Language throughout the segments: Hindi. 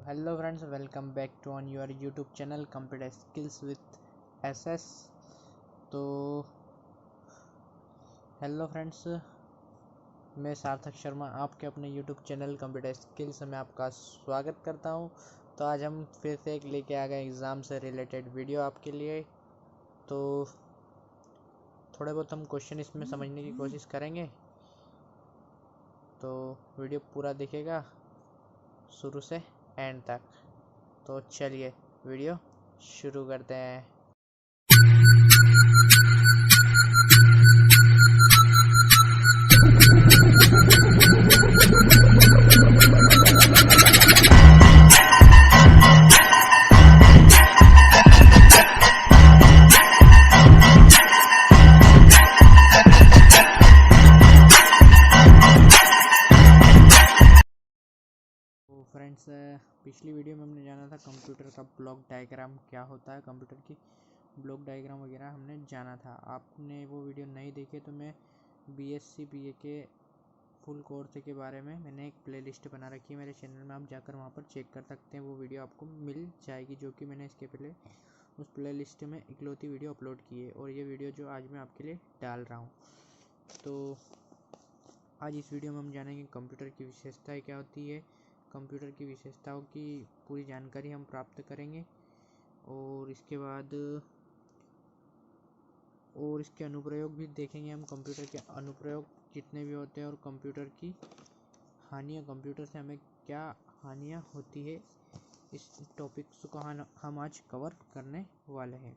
Hello friends, welcome back to on your YouTube channel computer skills with SS. तो हेलो फ्रेंड्स, मैं सार्थक शर्मा आपके अपने यूट्यूब चैनल कंप्यूटर स्किल्स में आपका स्वागत करता हूं। तो आज हम फिर से एक लेके आ गए एग्ज़ाम से रिलेटेड वीडियो आपके लिए। तो थोड़े बहुत हम क्वेश्चन इसमें समझने की कोशिश करेंगे, तो वीडियो पूरा देखिएगा शुरू से एंड तक। तो चलिए वीडियो शुरू करते हैं। तो फ्रेंड्स, पिछली वीडियो में हमने जाना था कंप्यूटर का ब्लॉक डायग्राम क्या होता है, कंप्यूटर की ब्लॉक डायग्राम वगैरह हमने जाना था। आपने वो वीडियो नहीं देखे तो मैं बीएससी बीए के फुल कोर्स के बारे में मैंने एक प्लेलिस्ट बना रखी है मेरे चैनल में, आप जाकर वहाँ पर चेक कर सकते हैं। वो वीडियो आपको मिल जाएगी, जो कि मैंने इसके पहले उस प्लेलिस्ट में इकलौती वीडियो अपलोड की है, और ये वीडियो जो आज मैं आपके लिए डाल रहा हूँ। तो आज इस वीडियो में हम जानेंगे कंप्यूटर की विशेषताएं क्या होती है, कंप्यूटर की विशेषताओं की पूरी जानकारी हम प्राप्त करेंगे, और इसके बाद और इसके अनुप्रयोग भी देखेंगे हम, कंप्यूटर के अनुप्रयोग जितने भी होते हैं, और कंप्यूटर की हानियाँ, कंप्यूटर से हमें क्या हानियाँ होती है, इस टॉपिक्स को हम आज कवर करने वाले हैं।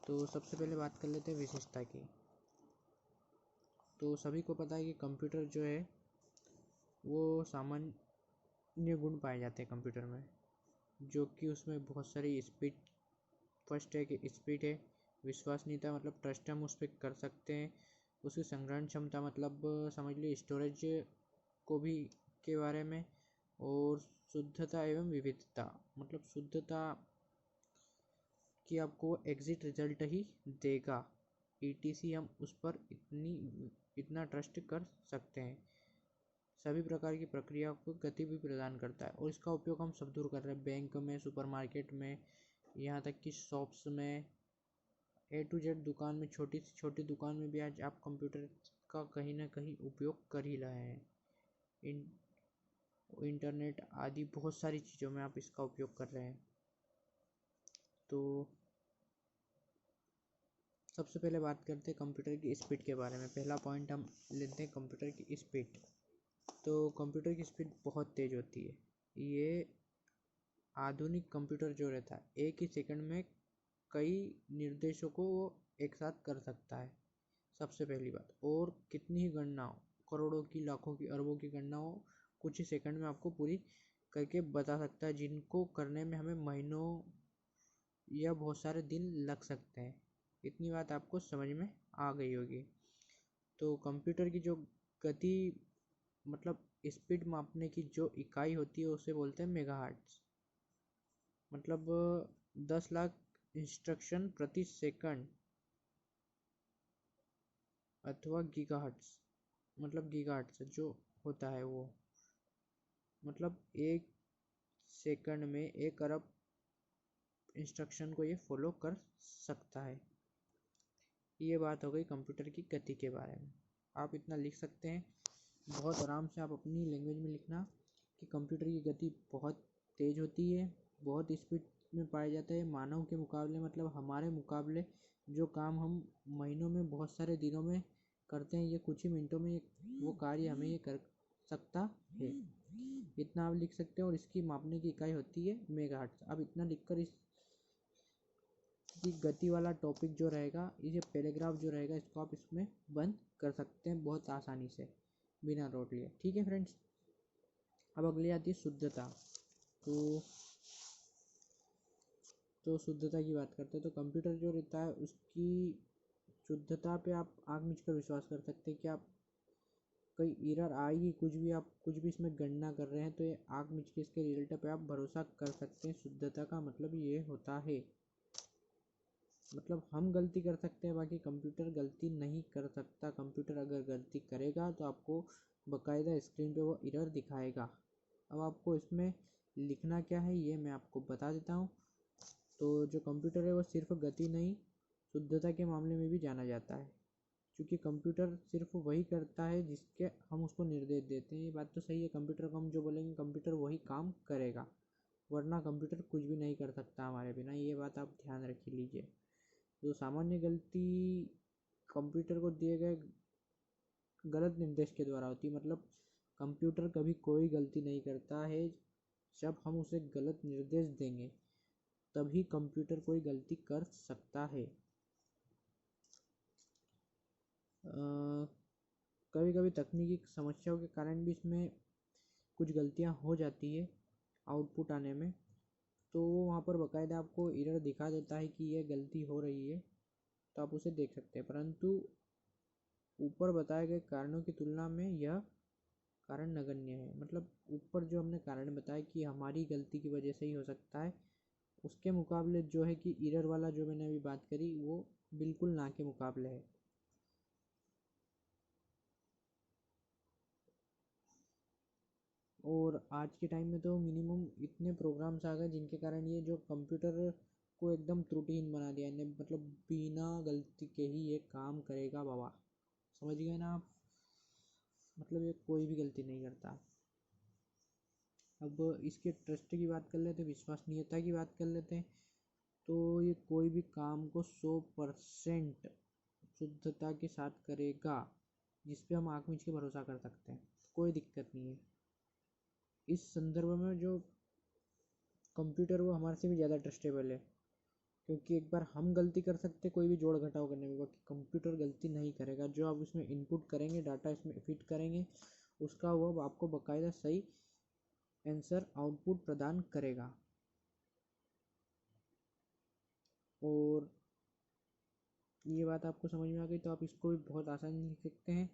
तो सबसे पहले बात कर लेते हैं विशेषता की। तो सभी को पता है कि कंप्यूटर जो है वो सामान्य गुण पाए जाते हैं कंप्यूटर में, जो कि उसमें बहुत सारी स्पीड, फर्स्ट है कि स्पीड है, विश्वसनीयता मतलब ट्रस्ट हम उस पर कर सकते हैं, उसकी संग्रहण क्षमता मतलब समझ लीजिए स्टोरेज को भी के बारे में, और शुद्धता एवं विविधता मतलब शुद्धता कि आपको एग्जिट रिजल्ट ही देगा, ETC हम उस पर इतना ट्रस्ट कर सकते हैं। सभी प्रकार की प्रक्रिया को गति भी प्रदान करता है, और इसका उपयोग हम सब दूर कर रहे हैं, बैंक में, सुपरमार्केट में, यहाँ तक कि शॉप्स में, A to Z दुकान में, छोटी से छोटी दुकान में भी आज आप कंप्यूटर का कहीं ना कहीं उपयोग कर ही रहे हैं। इंटरनेट आदि बहुत सारी चीज़ों में आप इसका उपयोग कर रहे हैं। तो सबसे पहले बात करते हैं कंप्यूटर की स्पीड के बारे में। पहला पॉइंट हम लेते हैं कंप्यूटर की स्पीड। तो कंप्यूटर की स्पीड बहुत तेज़ होती है। ये आधुनिक कंप्यूटर जो रहता है एक ही सेकंड में कई निर्देशों को वो एक साथ कर सकता है, सबसे पहली बात। और कितनी ही गणना हो, करोड़ों की, लाखों की, अरबों की गणना हो, कुछ ही सेकंड में आपको पूरी करके बता सकता है, जिनको करने में हमें महीनों या बहुत सारे दिन लग सकते हैं। इतनी बात आपको समझ में आ गई होगी। तो कंप्यूटर की जो गति मतलब स्पीड मापने की जो इकाई होती है उसे बोलते हैं मेगाहर्ट्ज, मतलब 10 लाख इंस्ट्रक्शन प्रति सेकंड, अथवा गीगाहर्ट्ज मतलब गीगाहर्ट्ज जो होता है वो मतलब एक सेकंड में 1 अरब इंस्ट्रक्शन को ये फॉलो कर सकता है। ये बात हो गई कंप्यूटर की गति के बारे में। आप इतना लिख सकते हैं बहुत आराम से, आप अपनी लैंग्वेज में लिखना कि कंप्यूटर की गति बहुत तेज़ होती है, बहुत स्पीड में पाया जाता है मानव के मुकाबले, मतलब हमारे मुकाबले जो काम हम महीनों में, बहुत सारे दिनों में करते हैं, ये कुछ ही मिनटों में वो कार्य हमें ये कर सकता है। इतना आप लिख सकते हैं, और इसकी मापने की इकाई होती है मेगाहर्ट्ज। अब इतना लिखकर इस गति वाला टॉपिक जो रहेगा, ये पैराग्राफ जो रहेगा, इसको आप इसमें बंद कर सकते हैं बहुत आसानी से, बिना रोक लिए। ठीक है फ्रेंड्स, अब अगली आती है शुद्धता। तो शुद्धता की बात करते हैं। तो कंप्यूटर जो रहता है उसकी शुद्धता पे आप आँख मीच कर विश्वास कर सकते हैं कि आप कई एरर आएगी, कुछ भी इसमें गणना कर रहे हैं तो ये आँख मीच के इसके रिजल्ट पे आप भरोसा कर सकते हैं। शुद्धता का मतलब ये होता है, मतलब हम गलती कर सकते हैं, बाकी कंप्यूटर गलती नहीं कर सकता। कंप्यूटर अगर गलती करेगा तो आपको बकायदा स्क्रीन पे वो एरर दिखाएगा। अब आपको इसमें लिखना क्या है ये मैं आपको बता देता हूँ। तो जो कंप्यूटर है वो सिर्फ गति नहीं, शुद्धता के मामले में भी जाना जाता है, क्योंकि कंप्यूटर सिर्फ वही करता है जिसके हम उसको निर्देश देते हैं। ये बात तो सही है, कंप्यूटर को हम जो बोलेंगे कंप्यूटर वही काम करेगा, वरना कंप्यूटर कुछ भी नहीं कर सकता हमारे बिना, ये बात आप ध्यान रख लीजिए। तो सामान्य गलती कंप्यूटर को दिए गए गलत निर्देश के द्वारा होती है, मतलब कंप्यूटर कभी कोई गलती नहीं करता है। जब हम उसे गलत निर्देश देंगे तभी कंप्यूटर कोई गलती कर सकता है। कभी कभी तकनीकी समस्याओं के कारण भी इसमें कुछ गलतियां हो जाती है आउटपुट आने में, तो वो वहाँ पर बाकायदा आपको एरर दिखा देता है कि यह गलती हो रही है, तो आप उसे देख सकते हैं। परंतु ऊपर बताए गए कारणों की तुलना में यह कारण नगण्य है, मतलब ऊपर जो हमने कारण बताया कि हमारी गलती की वजह से ही हो सकता है, उसके मुकाबले जो है कि एरर वाला जो मैंने अभी बात करी वो बिल्कुल ना के मुकाबले है। और आज के टाइम में तो मिनिमम इतने प्रोग्राम्स आ गए जिनके कारण ये जो कंप्यूटर को एकदम त्रुटिहीन बना दिया है, मतलब बिना गलती के ही ये काम करेगा बाबा, समझ गए ना आप, मतलब ये कोई भी गलती नहीं करता। अब इसके ट्रस्ट की बात कर लेते हैं, विश्वसनीयता की बात कर लेते हैं। तो ये कोई भी काम को 100% शुद्धता के साथ करेगा, जिस पे हम आँख मीच के भरोसा कर सकते हैं, कोई दिक्कत नहीं है। इस संदर्भ में जो कंप्यूटर वो हमारे से भी ज़्यादा ट्रस्टेबल है, क्योंकि एक बार हम गलती कर सकते कोई भी जोड़ घटाव करने में, बाकी कंप्यूटर गलती नहीं करेगा। जो आप इसमें इनपुट करेंगे, डाटा इसमें फिट करेंगे, उसका वो आपको बाकायदा सही आंसर आउटपुट प्रदान करेगा। और ये बात आपको समझ में आ गई तो आप इसको भी बहुत आसानी से लिख सकते हैं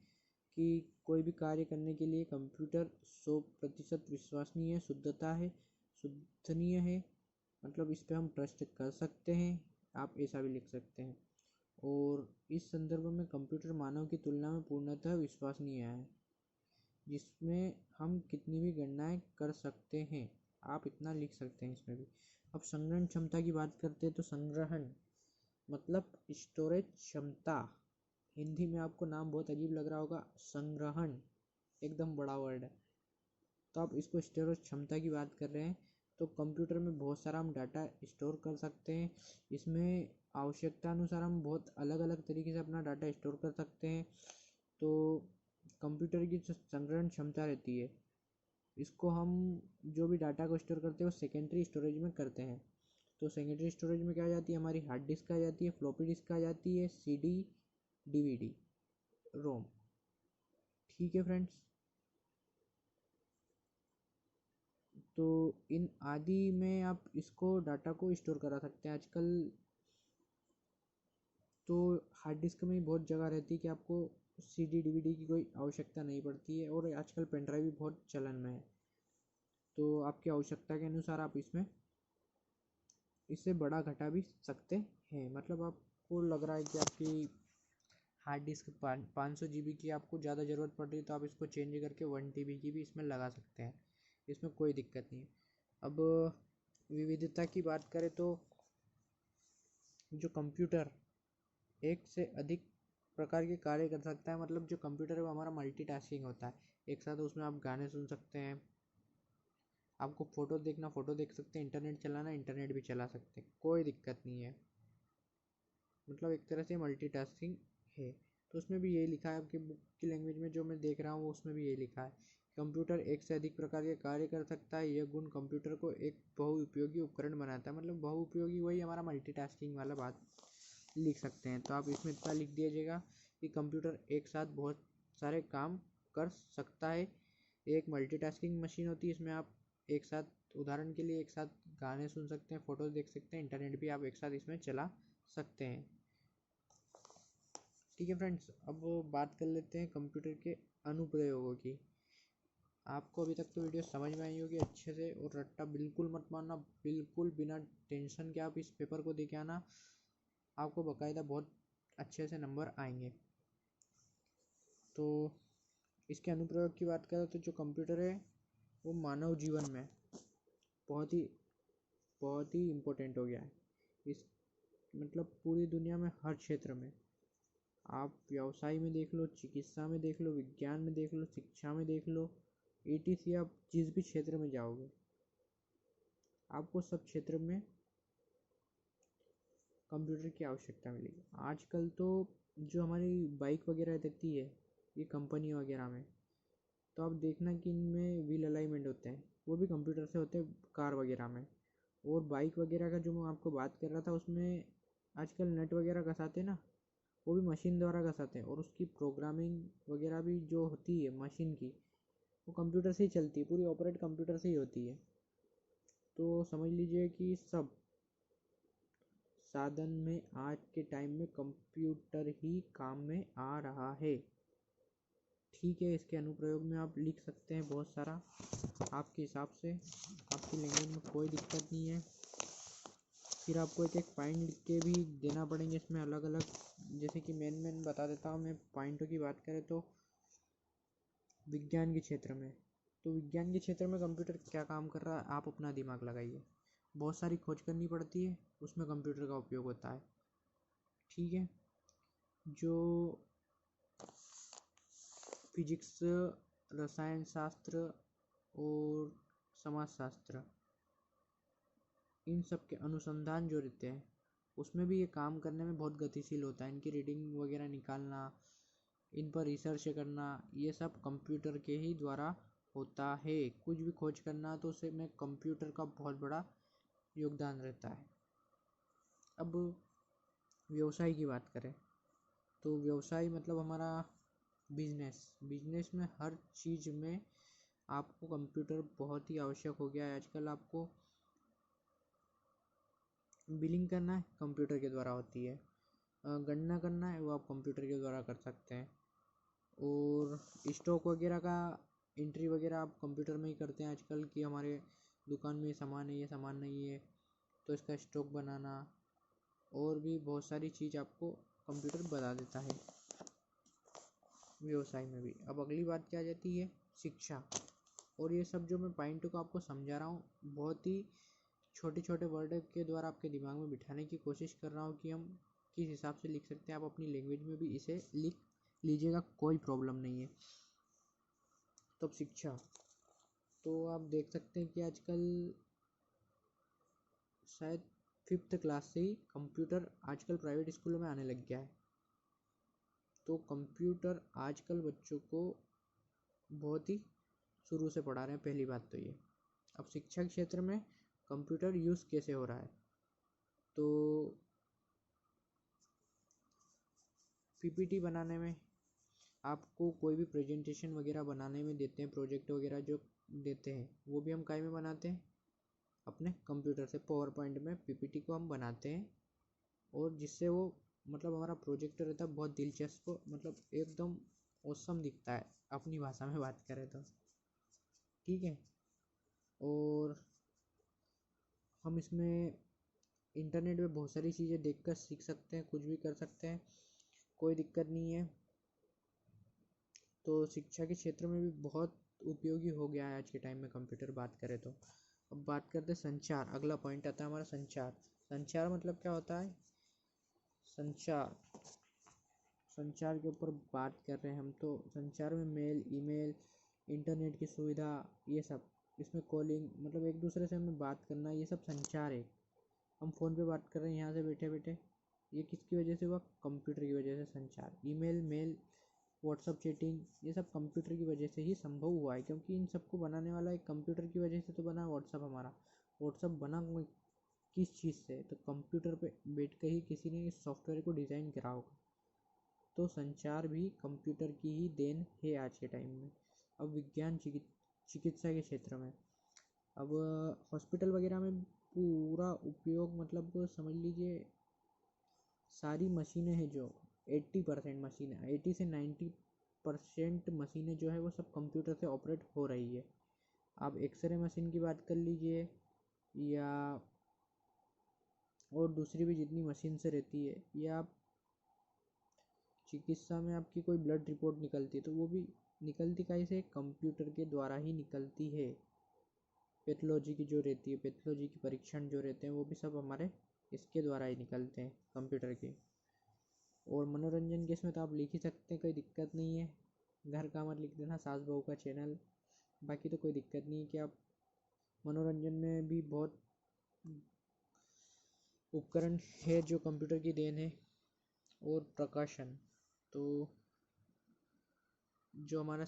कि कोई भी कार्य करने के लिए कंप्यूटर 100% विश्वसनीय, शुद्धता है, शुद्धनीय है, मतलब इस पे हम ट्रस्ट कर सकते हैं, आप ऐसा भी लिख सकते हैं। और इस संदर्भ में कंप्यूटर मानव की तुलना में पूर्णतः विश्वसनीय है, जिसमें हम कितनी भी गणनाएं कर सकते हैं, आप इतना लिख सकते हैं इसमें भी। अब संग्रहण क्षमता की बात करते हैं, तो संग्रहण मतलब स्टोरेज क्षमता, हिंदी में आपको नाम बहुत अजीब लग रहा होगा, संग्रहण एकदम बड़ा वर्ड है, तो आप इसको स्टोरेज क्षमता की बात कर रहे हैं। तो कंप्यूटर में बहुत सारा हम डाटा स्टोर कर सकते हैं, इसमें आवश्यकता अनुसार हम बहुत अलग अलग तरीके से अपना डाटा स्टोर कर सकते हैं। तो कंप्यूटर की जो संग्रहण क्षमता रहती है, इसको हम जो भी डाटा को स्टोर करते हैं वो सेकेंडरी स्टोरेज में करते हैं। तो सेकेंडरी स्टोरेज में क्या आ जाती है, हमारी हार्ड डिस्क आ जाती है, फ्लॉपी डिस्क आ जाती है, सीडी, डीवीडी, रोम। ठीक है फ्रेंड्स, तो इन आदि में आप इसको डाटा को स्टोर करा सकते हैं। आजकल तो हार्ड डिस्क में बहुत जगह रहती है कि आपको सीडी डीवीडी की कोई आवश्यकता नहीं पड़ती है, और आजकल पेन ड्राइव भी बहुत चलन में है, तो आपकी आवश्यकता के अनुसार आप इसमें इससे बड़ा घटा भी सकते हैं। मतलब आपको लग रहा है कि आपकी हार्ड डिस्क 500 GB की आपको ज़्यादा ज़रूरत पड़ रही है, तो आप इसको चेंज करके 1 TB की भी इसमें लगा सकते हैं, इसमें कोई दिक्कत नहीं है। अब विविधता की बात करें तो जो कंप्यूटर एक से अधिक प्रकार के कार्य कर सकता है, मतलब जो कंप्यूटर है वो हमारा मल्टीटास्किंग होता है, एक साथ उसमें आप गाने सुन सकते हैं, आपको फ़ोटो देखना फ़ोटो देख सकते हैं, इंटरनेट चलाना इंटरनेट भी चला सकते हैं, कोई दिक्कत नहीं है, मतलब एक तरह से मल्टीटास्किंग है। तो उसमें भी यही लिखा है, आपकी बुक की लैंग्वेज में जो मैं देख रहा हूँ उसमें भी यही लिखा है, कंप्यूटर एक से अधिक प्रकार के कार्य कर सकता है, यह गुण कंप्यूटर को एक बहुउपयोगी उपकरण बनाता है। मतलब बहुउपयोगी वही हमारा मल्टीटास्किंग वाला बात लिख सकते हैं। तो आप इसमें इतना लिख दीजिएगा कि कंप्यूटर एक साथ बहुत सारे काम कर सकता है, एक मल्टीटास्किंग मशीन होती है, इसमें आप एक साथ उदाहरण के लिए एक साथ गाने सुन सकते हैं, फ़ोटोज़ देख सकते हैं, इंटरनेट भी आप एक साथ इसमें चला सकते हैं। ठीक है फ्रेंड्स, अब बात कर लेते हैं कंप्यूटर के अनुप्रयोगों की। आपको अभी तक तो वीडियो समझ में आई होगी अच्छे से, और रट्टा बिल्कुल मत मारना, बिल्कुल बिना टेंशन के आप इस पेपर को देके आना, आपको बाकायदा बहुत अच्छे से नंबर आएंगे। तो इसके अनुप्रयोग की बात करें तो जो कंप्यूटर है वो मानव जीवन में बहुत ही इम्पोर्टेंट हो गया है। इस मतलब पूरी दुनिया में हर क्षेत्र में, आप व्यवसाय में देख लो, चिकित्सा में देख लो, विज्ञान में देख लो, शिक्षा में देख लो, etc, आप जिस भी क्षेत्र में जाओगे आपको सब क्षेत्र में कंप्यूटर की आवश्यकता मिलेगी। आजकल तो जो हमारी बाइक वगैरह रहती है ये कंपनी वगैरह में, तो आप देखना कि इनमें व्हील अलाइनमेंट होते हैं, वो भी कंप्यूटर से होते हैं कार वगैरह में। और बाइक वगैरह का जो मैं आपको बात कर रहा था, उसमें आजकल नट वगैरह घसाते हैं ना, वो भी मशीन द्वारा घसाते हैं। और उसकी प्रोग्रामिंग वगैरह भी जो होती है मशीन की, वो कंप्यूटर से ही चलती है, पूरी ऑपरेट कंप्यूटर से ही होती है। तो समझ लीजिए कि सब साधन में आज के टाइम में कंप्यूटर ही काम में आ रहा है। ठीक है, इसके अनुप्रयोग में आप लिख सकते हैं बहुत सारा आपके हिसाब से, आपकी लैंग्वेज में कोई दिक्कत नहीं है। फिर आपको एक एक पॉइंट लिख के भी देना पड़ेंगे इसमें अलग अलग, जैसे कि मेन बता देता हूँ मैं। पॉइंटों की बात करें तो विज्ञान के क्षेत्र में, तो विज्ञान के क्षेत्र में कंप्यूटर क्या काम कर रहा है, आप अपना दिमाग लगाइए। बहुत सारी खोज करनी पड़ती है, उसमें कंप्यूटर का उपयोग होता है। ठीक है, जो फिजिक्स, रसायन शास्त्र और समाजशास्त्र, इन सब के अनुसंधान जो रहते हैं उसमें भी ये काम करने में बहुत गतिशील होता है। इनकी रीडिंग वगैरह निकालना, इन पर रिसर्च करना, ये सब कंप्यूटर के ही द्वारा होता है। कुछ भी खोज करना तो उसे में कंप्यूटर का बहुत बड़ा योगदान रहता है। अब व्यवसाय की बात करें तो व्यवसाय मतलब हमारा बिजनेस में हर चीज़ में आपको कंप्यूटर बहुत ही आवश्यक हो गया है आजकल। आपको बिलिंग करना है, कंप्यूटर के द्वारा होती है। गणना करना है, वो आप कंप्यूटर के द्वारा कर सकते हैं। और स्टॉक वगैरह का एंट्री वगैरह आप कंप्यूटर में ही करते हैं आजकल, कि हमारे दुकान में ये सामान है, ये सामान नहीं है, तो इसका स्टॉक बनाना और भी बहुत सारी चीज़ आपको कंप्यूटर बता देता है व्यवसाय में भी। अब अगली बात क्या आ जाती है, शिक्षा। और ये सब जो मैं पॉइंटों को आपको समझा रहा हूँ, बहुत ही छोटे छोटे वर्ड के द्वारा आपके दिमाग में बिठाने की कोशिश कर रहा हूँ कि हम किस हिसाब से लिख सकते हैं। आप अपनी लैंग्वेज में भी इसे लिख लीजिएगा, कोई प्रॉब्लम नहीं है। तो अब शिक्षा, तो आप देख सकते हैं कि आजकल शायद 5th क्लास से ही कंप्यूटर आजकल प्राइवेट स्कूलों में आने लग गया है। तो कंप्यूटर आजकल बच्चों को बहुत ही शुरू से पढ़ा रहे हैं, पहली बात तो ये। अब शिक्षा के क्षेत्र में कंप्यूटर यूज़ कैसे हो रहा है, तो पीपीटी बनाने में, आपको कोई भी प्रेजेंटेशन वगैरह बनाने में देते हैं, प्रोजेक्ट वगैरह जो देते हैं, वो भी हम काय में बनाते हैं, अपने कंप्यूटर से। पावर पॉइंट में पीपीटी को हम बनाते हैं, और जिससे वो मतलब हमारा प्रोजेक्ट रहता है बहुत दिलचस्प, मतलब एकदम औसम दिखता है अपनी भाषा में बात करें तो। ठीक है, और हम इसमें इंटरनेट पे बहुत सारी चीज़ें देखकर सीख सकते हैं, कुछ भी कर सकते हैं, कोई दिक्कत नहीं है। तो शिक्षा के क्षेत्र में भी बहुत उपयोगी हो गया है आज के टाइम में कंप्यूटर, बात करें तो। अब बात करते हैं संचार, अगला पॉइंट आता है हमारा संचार। संचार मतलब क्या होता है, संचार के ऊपर बात कर रहे हैं हम। तो संचार में मेल, ईमेल, इंटरनेट की सुविधा, ये सब, इसमें कॉलिंग मतलब एक दूसरे से हमें बात करना, ये सब संचार है। हम फ़ोन पे बात कर रहे हैं यहाँ से बैठे बैठे, ये किसकी वजह से हुआ, कंप्यूटर की वजह से संचार। ईमेल, मेल, व्हाट्सअप चैटिंग, ये सब कंप्यूटर की वजह से ही संभव हुआ है, क्योंकि इन सबको बनाने वाला एक कंप्यूटर की वजह से तो बना व्हाट्सअप हमारा। व्हाट्सअप बना किस चीज़ से, तो कंप्यूटर पे बैठ के ही किसी ने इस सॉफ्टवेयर को डिज़ाइन करा होगा। तो संचार भी कंप्यूटर की ही देन है आज के टाइम में। अब विज्ञान चिकित्सा के क्षेत्र में, अब हॉस्पिटल वगैरह में पूरा उपयोग, मतलब समझ लीजिए सारी मशीनें हैं जो 80% मशीनें, 80 से 90% मशीनें जो है वो सब कंप्यूटर से ऑपरेट हो रही है। आप एक्सरे मशीन की बात कर लीजिए, या और दूसरी भी जितनी मशीन से रहती है, या आप चिकित्सा में आपकी कोई ब्लड रिपोर्ट निकलती है तो वो भी निकलती कहीं से, कंप्यूटर के द्वारा ही निकलती है। पैथोलॉजी की जो रहती है, पैथोलॉजी की परीक्षण जो रहते हैं वो भी सब हमारे इसके द्वारा ही निकलते हैं, कंप्यूटर के। और मनोरंजन के इसमें तो आप लिख ही सकते हैं, कोई दिक्कत नहीं है। घर का मत लिख देना, सास बहू का चैनल, बाकी तो कोई दिक्कत नहीं है कि आप मनोरंजन में भी बहुत उपकरण है जो कंप्यूटर की देन है। और प्रकाशन तो जो हमारा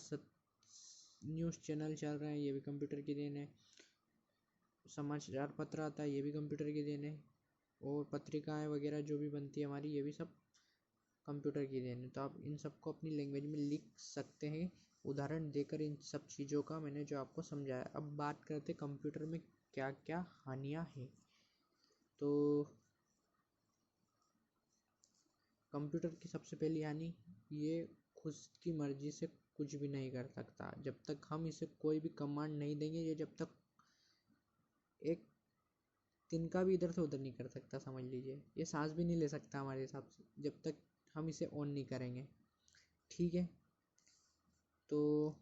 न्यूज़ चैनल चल रहा है ये भी कंप्यूटर की देन है। समाचार पत्र आता है ये भी कंप्यूटर की देन है। और पत्रिकाएं वगैरह जो भी बनती है हमारी, ये भी सब कंप्यूटर की देन है। तो आप इन सबको अपनी लैंग्वेज में लिख सकते हैं, उदाहरण देकर इन सब चीज़ों का मैंने जो आपको समझाया। अब बात करते हैं कंप्यूटर में क्या क्या हानियाँ हैं। तो कंप्यूटर की सबसे पहली हानि, ये खुद की मर्जी से कुछ भी नहीं कर सकता। जब तक हम इसे कोई भी कमांड नहीं देंगे, ये जब तक एक तिनका भी इधर से उधर नहीं कर सकता, समझ लीजिए। ये सांस भी नहीं ले सकता हमारे हिसाब से, जब तक हम इसे ऑन नहीं करेंगे, ठीक है। तो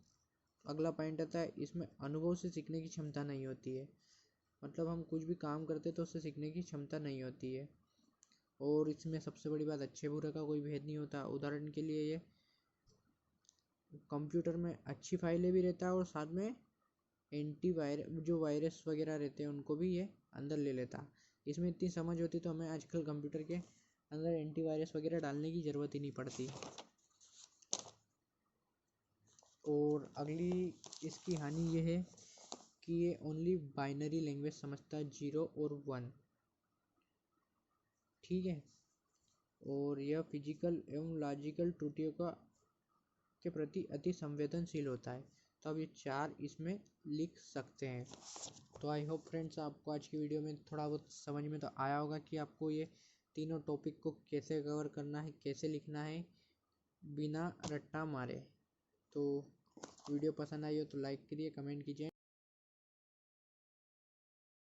अगला पॉइंट आता है, इसमें अनुभव से सीखने की क्षमता नहीं होती है। मतलब हम कुछ भी काम करते तो उससे सीखने की क्षमता नहीं होती है। और इसमें सबसे बड़ी बात, अच्छे बुरे का कोई भेद नहीं होता। उदाहरण के लिए ये कंप्यूटर में अच्छी फाइलें भी रहता है और साथ में जो वायरस वगैरह रहते हैं उनको भी ये अंदर ले लेता। इसमें इतनी समझ होती तो हमें आजकल कंप्यूटर के अंदर एंटीवायरस वगैरह डालने की ज़रूरत ही नहीं पड़ती। और अगली इसकी हानि ये है कि ये ओनली बाइनरी लैंग्वेज समझता है, 0 और 1, ठीक है। और यह फिजिकल एवं लॉजिकल त्रुटियों के प्रति अति संवेदनशील होता है। तो अब ये 4 इसमें लिख सकते हैं। तो आई होप फ्रेंड्स आपको आज की वीडियो में थोड़ा बहुत समझ में तो आया होगा कि आपको ये तीनों टॉपिक को कैसे कवर करना है, कैसे लिखना है बिना रट्टा मारे। तो वीडियो पसंद आई हो तो लाइक करिए, कमेंट कीजिए।